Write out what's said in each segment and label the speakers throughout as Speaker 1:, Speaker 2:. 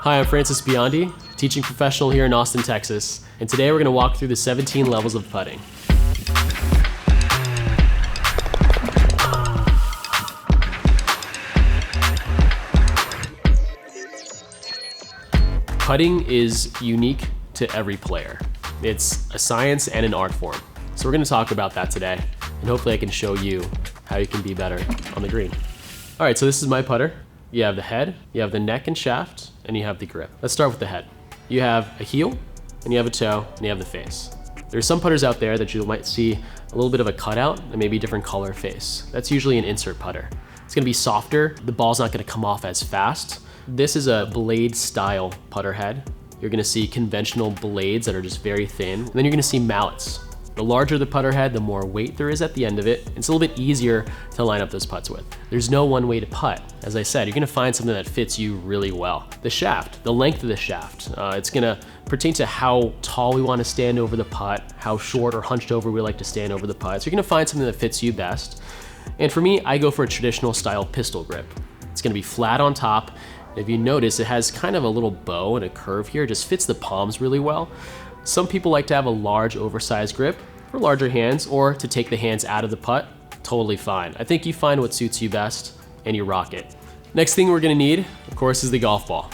Speaker 1: Hi, I'm Francis Biondi, teaching professional here in Austin, Texas, and today we're going to walk through the 17 levels of putting. Putting is unique to every player. It's a science and an art form. So we're going to talk about that today, and hopefully I can show you how you can be better on the green. All right, so this is my putter. You have the head, you have the neck and shaft, and you have the grip. Let's start with the head. You have a heel, and you have a toe, and you have the face. There's some putters out there that you might see a little bit of a cutout and maybe a different color face. That's usually an insert putter. It's gonna be softer, the ball's not gonna come off as fast. This is a blade style putter head. You're gonna see conventional blades that are just very thin, and then you're gonna see mallets. The larger the putter head, the more weight there is at the end of it. It's a little bit easier to line up those putts with. There's no one way to putt. As I said, you're gonna find something that fits you really well. The shaft, the length of the shaft, it's gonna pertain to how tall we wanna stand over the putt, how short or hunched over we like to stand over the putt. So you're gonna find something that fits you best. And for me, I go for a traditional style pistol grip. It's gonna be flat on top. If you notice, it has kind of a little bow and a curve here. It just fits the palms really well. Some people like to have a large oversized grip for larger hands, or to take the hands out of the putt, totally fine. I think you find what suits you best and you rock it. Next thing we're gonna need, of course, is the golf ball.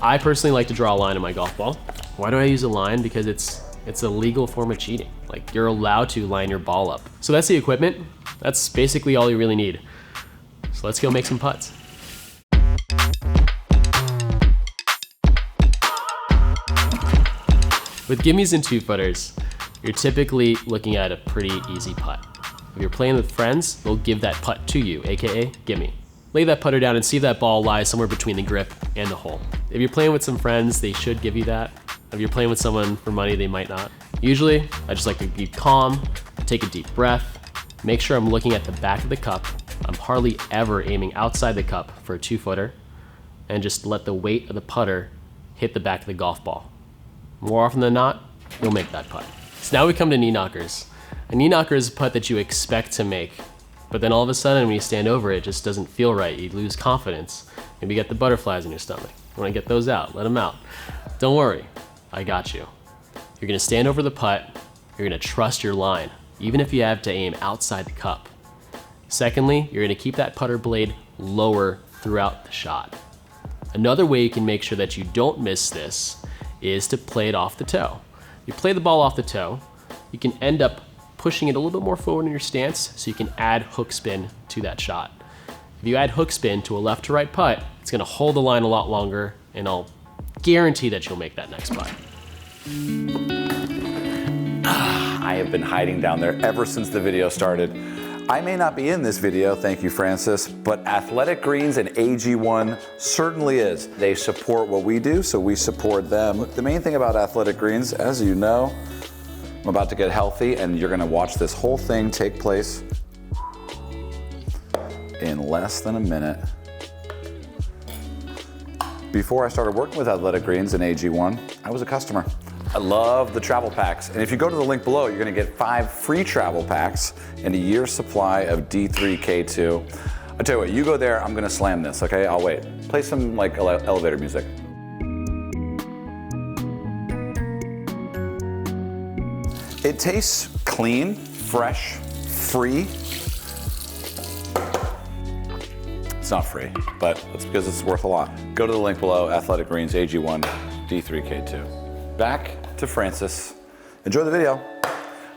Speaker 1: I personally like to draw a line on my golf ball. Why do I use a line? Because it's a legal form of cheating. Like, you're allowed to line your ball up. So that's the equipment. That's basically all you really need. So let's go make some putts. With gimmies and two-footers, you're typically looking at a pretty easy putt. If you're playing with friends, they'll give that putt to you, AKA gimme. Lay that putter down and see if that ball lies somewhere between the grip and the hole. If you're playing with some friends, they should give you that. If you're playing with someone for money, they might not. Usually, I just like to be calm, take a deep breath, make sure I'm looking at the back of the cup. I'm hardly ever aiming outside the cup for a two-footer, and just let the weight of the putter hit the back of the golf ball. More often than not, you'll make that putt. So now we come to knee knockers. A knee knocker is a putt that you expect to make, but then all of a sudden when you stand over it, just doesn't feel right. You lose confidence. Maybe you get the butterflies in your stomach. You wanna get those out, let them out. Don't worry, I got you. You're gonna stand over the putt, you're gonna trust your line, even if you have to aim outside the cup. Secondly, you're gonna keep that putter blade lower throughout the shot. Another way you can make sure that you don't miss this is to play it off the toe. You play the ball off the toe, you can end up pushing it a little bit more forward in your stance so you can add hook spin to that shot. If you add hook spin to a left to right putt, it's gonna hold the line a lot longer, and I'll guarantee that you'll make that next putt.
Speaker 2: I have been hiding down there ever since the video started. I may not be in this video, thank you, Francis, but Athletic Greens and AG1 certainly is. They support what we do, so we support them. The main thing about Athletic Greens, as you know, I'm about to get healthy, and you're gonna watch this whole thing take place in less than a minute. Before I started working with Athletic Greens and AG1, I was a customer. I love the travel packs. And if you go to the link below, you're gonna get 5 free travel packs and a year's supply of D3K2. I'll tell you what, you go there, I'm gonna slam this, okay? I'll wait. Play some like elevator music. It tastes clean, fresh, free. It's not free, but that's because it's worth a lot. Go to the link below, Athletic Greens, AG1, D3K2. Back to Francis. Enjoy the video.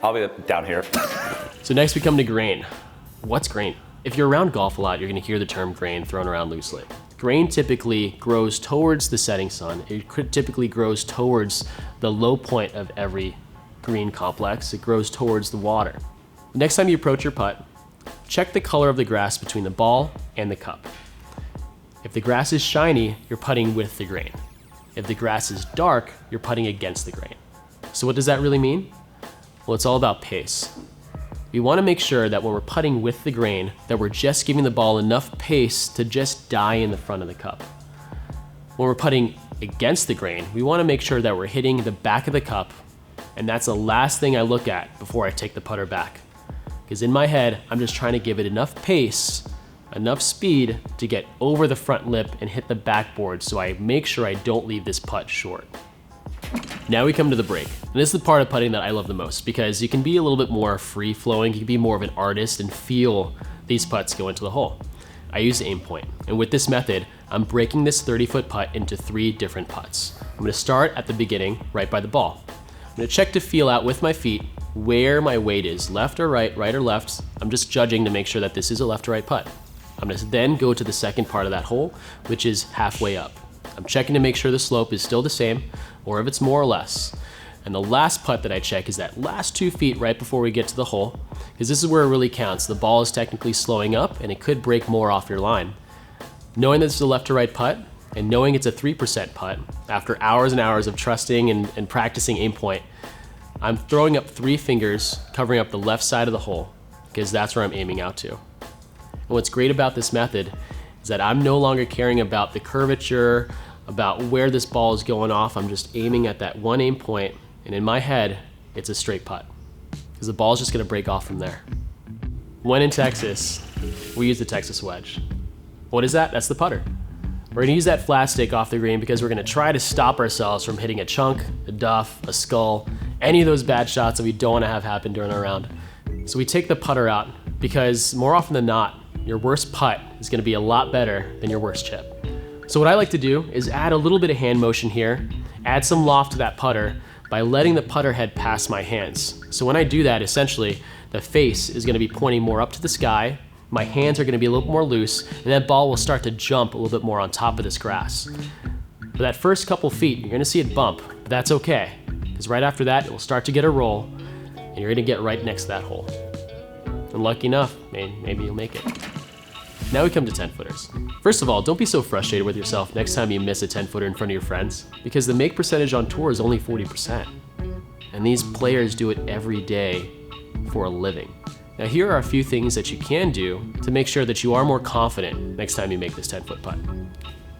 Speaker 2: I'll be down here.
Speaker 1: So next we come to grain. What's grain? If you're around golf a lot, you're gonna hear the term grain thrown around loosely. Grain typically grows towards the setting sun. It typically grows towards the low point of every green complex. It grows towards the water. Next time you approach your putt, check the color of the grass between the ball and the cup. If the grass is shiny, you're putting with the grain. If the grass is dark, you're putting against the grain. So what does that really mean? Well, it's all about pace. We wanna make sure that when we're putting with the grain, that we're just giving the ball enough pace to just die in the front of the cup. When we're putting against the grain, we wanna make sure that we're hitting the back of the cup, and that's the last thing I look at before I take the putter back. Because in my head, I'm just trying to give it enough pace enough speed to get over the front lip and hit the backboard so I make sure I don't leave this putt short. Now we come to the break. And this is the part of putting that I love the most because you can be a little bit more free-flowing, you can be more of an artist and feel these putts go into the hole. I use aim point, and with this method, I'm breaking this 30-foot putt into 3 different putts. I'm gonna start at the beginning, right by the ball. I'm gonna check to feel out with my feet where my weight is, left or right or left. I'm just judging to make sure that this is a left or right putt. I'm gonna then go to the second part of that hole, which is halfway up. I'm checking to make sure the slope is still the same, or if it's more or less. And the last putt that I check is that last 2 feet right before we get to the hole, because this is where it really counts. The ball is technically slowing up and it could break more off your line. Knowing that this is a left to right putt, and knowing it's a 3% putt, after hours and hours of trusting and practicing aim point, I'm throwing up 3 fingers, covering up the left side of the hole, because that's where I'm aiming out to. And what's great about this method is that I'm no longer caring about the curvature, about where this ball is going off. I'm just aiming at that one aim point, and in my head, it's a straight putt, because the ball is just gonna break off from there. When in Texas, we use the Texas wedge. What is that? That's the putter. We're gonna use that flat stick off the green because we're gonna try to stop ourselves from hitting a chunk, a duff, a skull, any of those bad shots that we don't wanna have happen during our round. So we take the putter out because more often than not, your worst putt is gonna be a lot better than your worst chip. So what I like to do is add a little bit of hand motion here, add some loft to that putter by letting the putter head pass my hands. So when I do that, essentially, the face is gonna be pointing more up to the sky, my hands are gonna be a little more loose, and that ball will start to jump a little bit more on top of this grass. For that first couple feet, you're gonna see it bump, but that's okay, because right after that, it will start to get a roll, and you're gonna get right next to that hole. And lucky enough, maybe you'll make it. Now we come to 10-footers. First of all, don't be so frustrated with yourself next time you miss a 10-footer in front of your friends, because the make percentage on tour is only 40%. And these players do it every day for a living. Now here are a few things that you can do to make sure that you are more confident next time you make this 10-foot putt.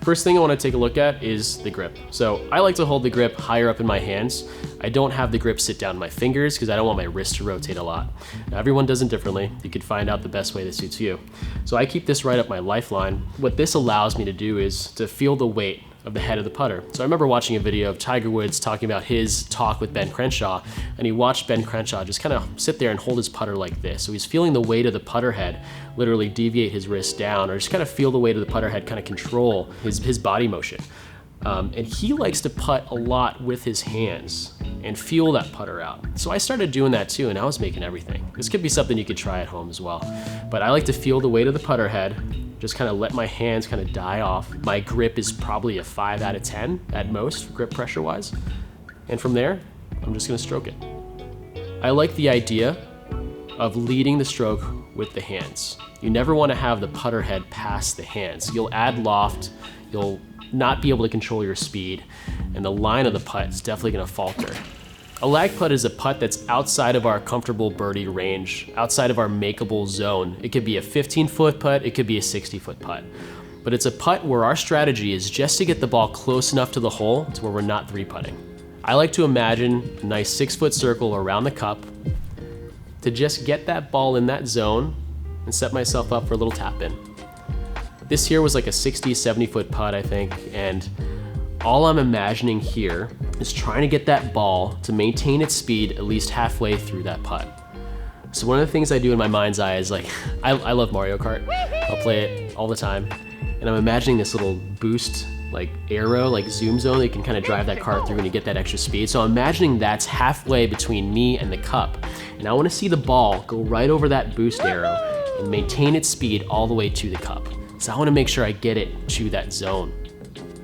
Speaker 1: First thing I want to take a look at is the grip. So I like to hold the grip higher up in my hands. I don't have the grip sit down in my fingers because I don't want my wrist to rotate a lot. Now, everyone does it differently. You could find out the best way that suits you. So I keep this right up my lifeline. What this allows me to do is to feel the weight of the head of the putter. So I remember watching a video of Tiger Woods talking about his talk with Ben Crenshaw, and he watched Ben Crenshaw just kind of sit there and hold his putter like this. So he's feeling the weight of the putter head literally deviate his wrist down, or just kind of feel the weight of the putter head kind of control his body motion. And he likes to putt a lot with his hands and feel that putter out. So I started doing that too, and I was making everything. This could be something you could try at home as well. But I like to feel the weight of the putter head, just kind of let my hands kind of die off. My grip is probably a 5 out of 10 at most, grip pressure wise. And from there, I'm just gonna stroke it. I like the idea of leading the stroke with the hands. You never wanna have the putter head pass the hands. You'll add loft, you'll not be able to control your speed, and the line of the putt is definitely gonna falter. A lag putt is a putt that's outside of our comfortable birdie range, outside of our makeable zone. It could be a 15-foot putt, it could be a 60-foot putt. But it's a putt where our strategy is just to get the ball close enough to the hole to where we're not 3-putting. I like to imagine a nice 6-foot circle around the cup to just get that ball in that zone and set myself up for a little tap in. This here was like a 60, 70-foot putt, I think, and all I'm imagining here is trying to get that ball to maintain its speed at least halfway through that putt. So one of the things I do in my mind's eye is like, I love Mario Kart. I'll play it all the time. And I'm imagining this little boost, like arrow, like zoom zone that you can kind of drive that cart through and you get that extra speed. So I'm imagining that's halfway between me and the cup. And I want to see the ball go right over that boost arrow and maintain its speed all the way to the cup. So I want to make sure I get it to that zone.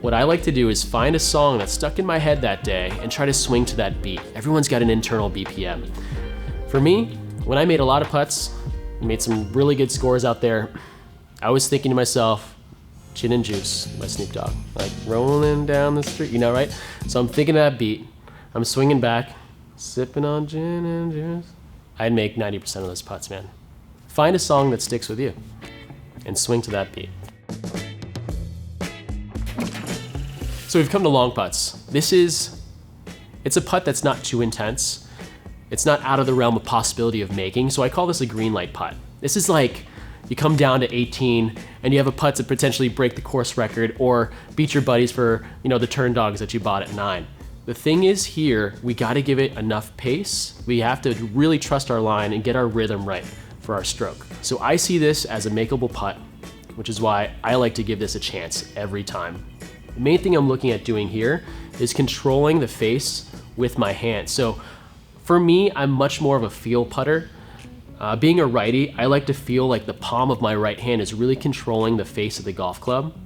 Speaker 1: What I like to do is find a song that's stuck in my head that day and try to swing to that beat. Everyone's got an internal BPM. For me, when I made a lot of putts, made some really good scores out there, I was thinking to myself, Gin and Juice by Snoop Dogg, like rolling down the street, you know, right? So I'm thinking of that beat, I'm swinging back, sipping on gin and juice. I'd make 90% of those putts, man. Find a song that sticks with you and swing to that beat. So we've come to long putts. It's a putt that's not too intense. It's not out of the realm of possibility of making, so I call this a green light putt. This is like, you come down to 18 and you have a putt to potentially break the course record or beat your buddies for, the turn dogs that you bought at 9. The thing is here, we got to give it enough pace. We have to really trust our line and get our rhythm right for our stroke. So I see this as a makeable putt, which is why I like to give this a chance every time. The main thing I'm looking at doing here is controlling the face with my hand. So for me, I'm much more of a feel putter. Being a righty, I like to feel like the palm of my right hand is really controlling the face of the golf club.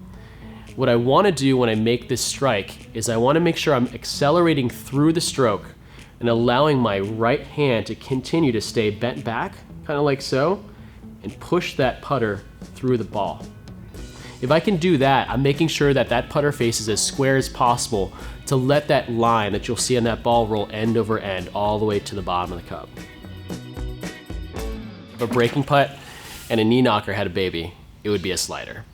Speaker 1: What I want to do when I make this strike is I want to make sure I'm accelerating through the stroke and allowing my right hand to continue to stay bent back, kind of like so, and push that putter through the ball. If I can do that, I'm making sure that that putter face is as square as possible to let that line that you'll see on that ball roll end over end all the way to the bottom of the cup. If a breaking putt and a knee knocker had a baby, it would be a slider.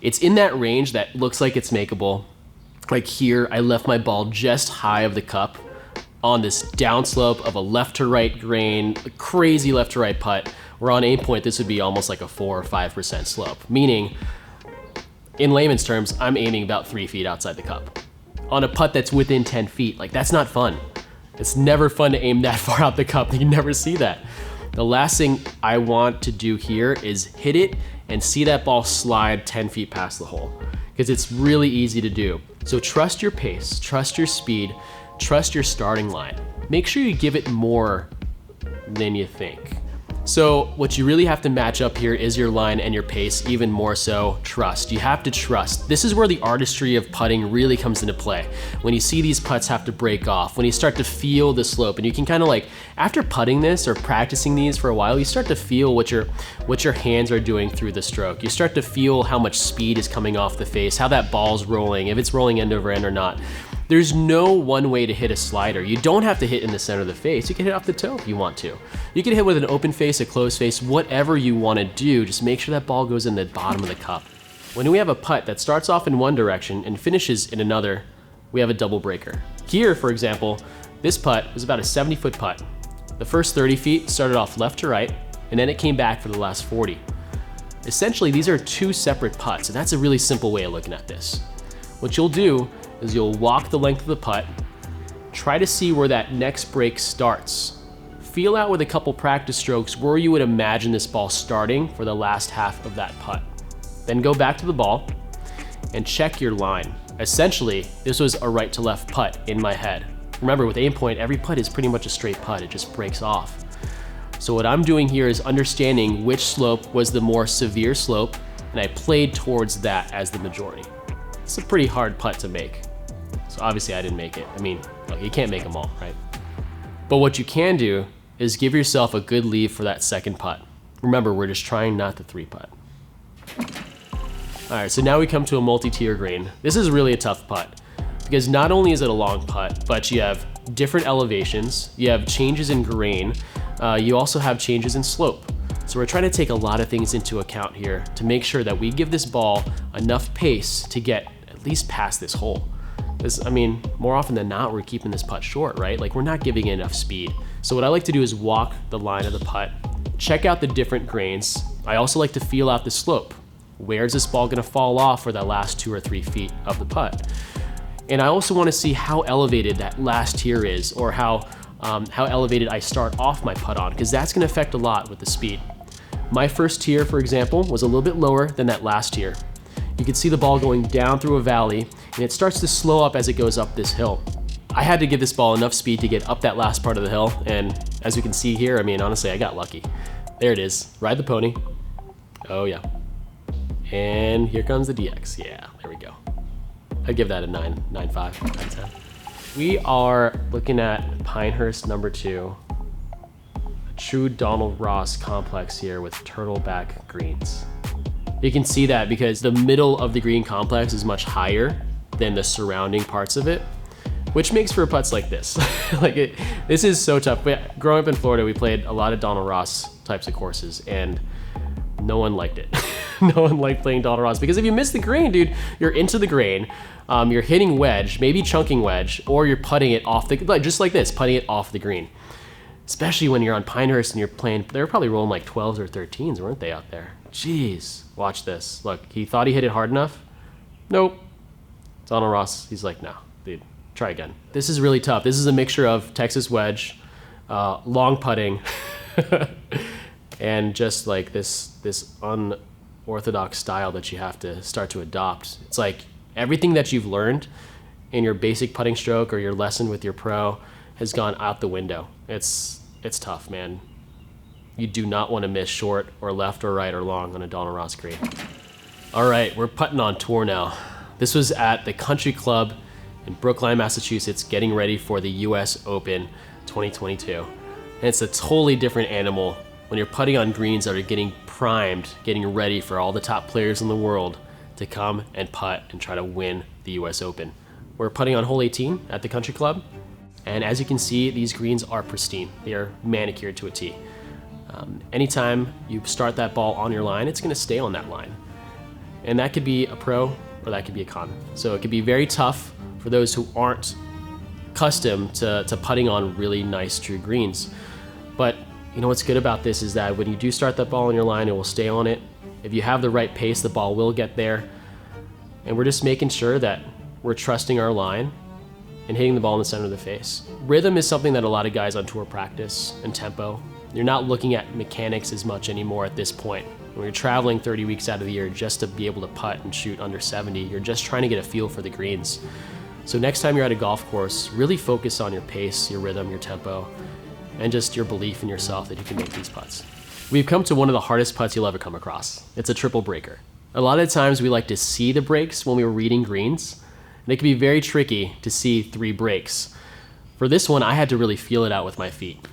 Speaker 1: It's in that range that looks like it's makeable. Like here, I left my ball just high of the cup on this downslope of a left to right grain, a crazy left to right putt, where on aim point, this would be almost like a 4 or 5% slope, meaning in layman's terms, I'm aiming about 3 feet outside the cup. On a putt that's within 10 feet, like that's not fun. It's never fun to aim that far out the cup. You never see that. The last thing I want to do here is hit it and see that ball slide 10 feet past the hole, because it's really easy to do. So trust your pace, trust your speed, trust your starting line. Make sure you give it more than you think. So what you really have to match up here is your line and your pace, even more so trust. You have to trust. This is where the artistry of putting really comes into play. When you see these putts have to break off, when you start to feel the slope, and you can kind of like, after putting this or practicing these for a while, you start to feel what your hands are doing through the stroke. You start to feel how much speed is coming off the face, how that ball's rolling, if it's rolling end over end or not. There's no one way to hit a slider. You don't have to hit in the center of the face. You can hit off the toe if you want to. You can hit with an open face, a closed face, whatever you want to do. Just make sure that ball goes in the bottom of the cup. When we have a putt that starts off in one direction and finishes in another, we have a double breaker. Here, for example, this putt is about a 70-foot putt. The first 30 feet started off left to right, and then it came back for the last 40. Essentially, these are two separate putts, and that's a really simple way of looking at this. What you'll do is you'll walk the length of the putt, try to see where that next break starts. Feel out with a couple practice strokes where you would imagine this ball starting for the last half of that putt. Then go back to the ball and check your line. Essentially, this was a right to left putt in my head. Remember, with aim point, every putt is pretty much a straight putt. It just breaks off. So what I'm doing here is understanding which slope was the more severe slope, and I played towards that as the majority. It's a pretty hard putt to make. So obviously I didn't make it. I mean, look, you can't make them all, right? But what you can do is give yourself a good leave for that second putt. Remember, we're just trying not to 3-putt. All right, so now we come to a multi-tier green. This is really a tough putt because not only is it a long putt, but you have different elevations, you have changes in grain, you also have changes in slope. So we're trying to take a lot of things into account here to make sure that we give this ball enough pace to get at least past this hole. Because, I mean, more often than not, we're keeping this putt short, right? Like, we're not giving it enough speed. So what I like to do is walk the line of the putt, check out the different grains. I also like to feel out the slope. Where is this ball gonna fall off for that last 2 or 3 feet of the putt? And I also wanna see how elevated that last tier is, or how elevated I start off my putt on, because that's gonna affect a lot with the speed. My first tier, for example, was a little bit lower than that last tier. You can see the ball going down through a valley, and it starts to slow up as it goes up this hill. I had to give this ball enough speed to get up that last part of the hill, and as you can see here, I mean, honestly, I got lucky. There it is, ride the pony. Oh yeah. And here comes the DX, yeah, there we go. I'd give that a 9.5 out of 10. We are looking at Pinehurst number 2, a true Donald Ross complex here with turtleback greens. You can see that because the middle of the green complex is much higher than the surrounding parts of it, which makes for putts like this. This is so tough. But growing up in Florida, we played a lot of Donald Ross types of courses, and no one liked it. No one liked playing Donald Ross because if you miss the green, dude, you're into the grain, you're hitting wedge, maybe chunking wedge, or you're putting it off the, just like this, putting it off the green. Especially when you're on Pinehurst and you're playing, they were probably rolling like 12s or 13s, weren't they, out there? Jeez, watch this. Look, he thought he hit it hard enough. Nope. Donald Ross, he's like, no, dude, try again. This is really tough. This is a mixture of Texas wedge, long putting, and just like this unorthodox style that you have to start to adopt. It's like everything that you've learned in your basic putting stroke or your lesson with your pro has gone out the window. It's tough, man. You do not want to miss short or left or right or long on a Donald Ross green. All right, we're putting on tour now. This was at the Country Club in Brookline, Massachusetts, getting ready for the US Open 2022. And it's a totally different animal when you're putting on greens that are getting primed, getting ready for all the top players in the world to come and putt and try to win the US Open. We're putting on hole 18 at the Country Club. And as you can see, these greens are pristine. They are manicured to a T. Anytime you start that ball on your line, it's gonna stay on that line. And that could be a pro or that could be a con. So it could be very tough for those who aren't accustomed to putting on really nice true greens. But you know what's good about this is that when you do start that ball on your line, it will stay on it. If you have the right pace, the ball will get there. And we're just making sure that we're trusting our line and hitting the ball in the center of the face. Rhythm is something that a lot of guys on tour practice, and tempo. You're not looking at mechanics as much anymore at this point. When you're traveling 30 weeks out of the year just to be able to putt and shoot under 70, you're just trying to get a feel for the greens. So next time you're at a golf course, really focus on your pace, your rhythm, your tempo, and just your belief in yourself that you can make these putts. We've come to one of the hardest putts you'll ever come across. It's a triple breaker. A lot of times we like to see the breaks when we were reading greens, and it can be very tricky to see 3 breaks. For this one, I had to really feel it out with my feet.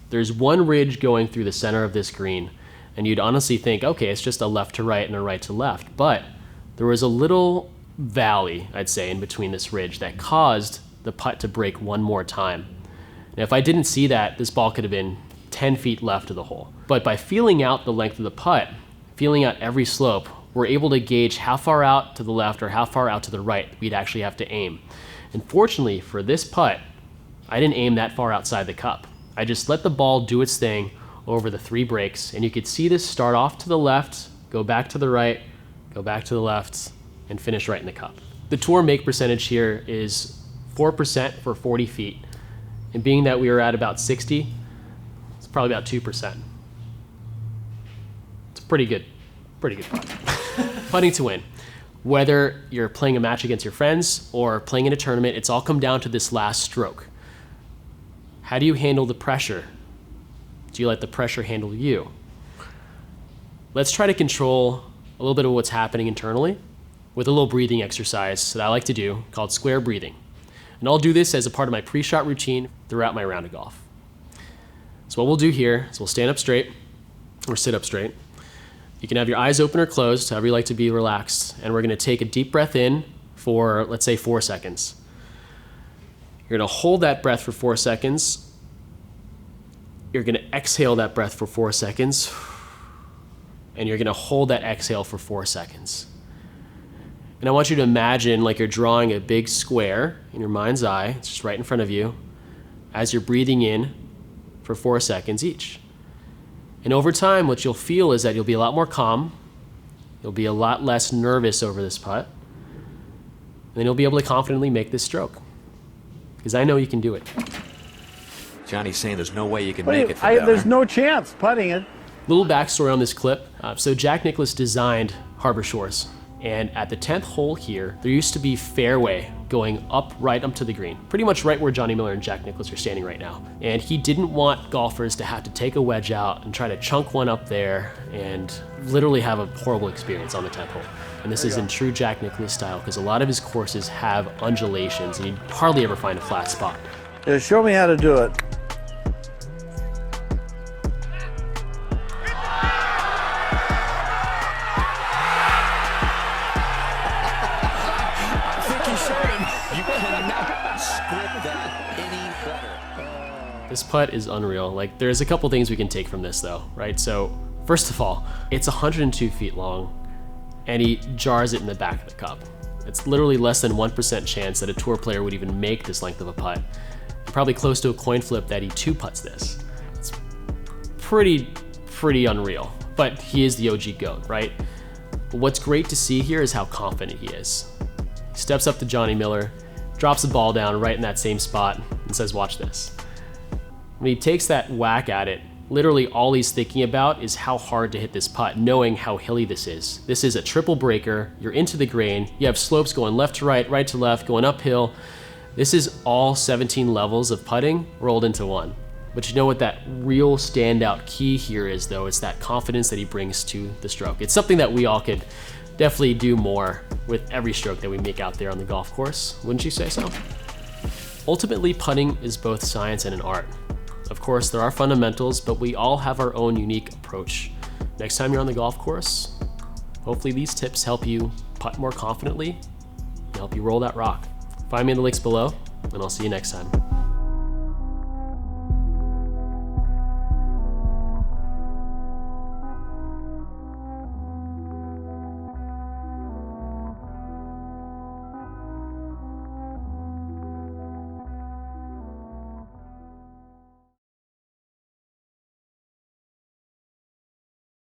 Speaker 1: There's one ridge going through the center of this green, and you'd honestly think, okay, it's just a left to right and a right to left. But there was a little valley, I'd say, in between this ridge that caused the putt to break one more time. And if I didn't see that, this ball could have been 10 feet left of the hole. But by feeling out the length of the putt, feeling out every slope, we're able to gauge how far out to the left or how far out to the right we'd actually have to aim. And fortunately for this putt, I didn't aim that far outside the cup. I just let the ball do its thing over the 3 breaks, and you could see this start off to the left, go back to the right, go back to the left, and finish right in the cup. The tour make percentage here is 4% for 40 feet, and being that we were at about 60, it's probably about 2%. It's pretty good putt. Putting to win. Whether you're playing a match against your friends or playing in a tournament, it's all come down to this last stroke. How do you handle the pressure? Do you let the pressure handle you? Let's try to control a little bit of what's happening internally with a little breathing exercise that I like to do called square breathing. And I'll do this as a part of my pre-shot routine throughout my round of golf. So what we'll do here is we'll stand up straight or sit up straight. You can have your eyes open or closed, however you like to be relaxed. And we're gonna take a deep breath in for, let's say, 4 seconds. You're gonna hold that breath for 4 seconds. You're gonna exhale that breath for 4 seconds. And you're gonna hold that exhale for 4 seconds. And I want you to imagine like you're drawing a big square in your mind's eye, it's just right in front of you, as you're breathing in for 4 seconds each. And over time, what you'll feel is that you'll be a lot more calm, you'll be a lot less nervous over this putt, and then you'll be able to confidently make this stroke. Because I know you can do it.
Speaker 3: Johnny's saying there's no way you can make it from down
Speaker 4: there's
Speaker 3: there.
Speaker 4: no chance putting it.
Speaker 1: Little backstory on this clip. So Jack Nicklaus designed Harbor Shores. And at the 10th hole here, there used to be fairway going up right up to the green, pretty much right where Johnny Miller and Jack Nicklaus are standing right now. And he didn't want golfers to have to take a wedge out and try to chunk one up there and literally have a horrible experience on the 10th hole. And this is in true Jack Nicklaus style because a lot of his courses have undulations and you hardly ever find a flat spot.
Speaker 4: Yeah, show me how to do it.
Speaker 1: This putt is unreal. Like, there's a couple things we can take from this though, right? So first of all, it's 102 feet long and he jars it in the back of the cup. It's literally less than 1% chance that a tour player would even make this length of a putt. Probably close to a coin flip that he 2-putts this. It's pretty unreal. but he is the OG GOAT, right? But what's great to see here is how confident he is. He steps up to Johnny Miller, drops the ball down right in that same spot, and says, watch this. When he takes that whack at it, literally all he's thinking about is how hard to hit this putt, knowing how hilly this is. This is a triple breaker, you're into the grain, you have slopes going left to right to left, going uphill. This is all 17 levels of putting rolled into one. But you know what that real standout key here is though? It's that confidence that he brings to the stroke. It's something that we all could definitely do more with every stroke that we make out there on the golf course, wouldn't you say so? Ultimately, putting is both science and an art. Of course, there are fundamentals, but we all have our own unique approach. Next time you're on the golf course, hopefully these tips help you putt more confidently and help you roll that rock. Find me in the links below, and I'll see you next time.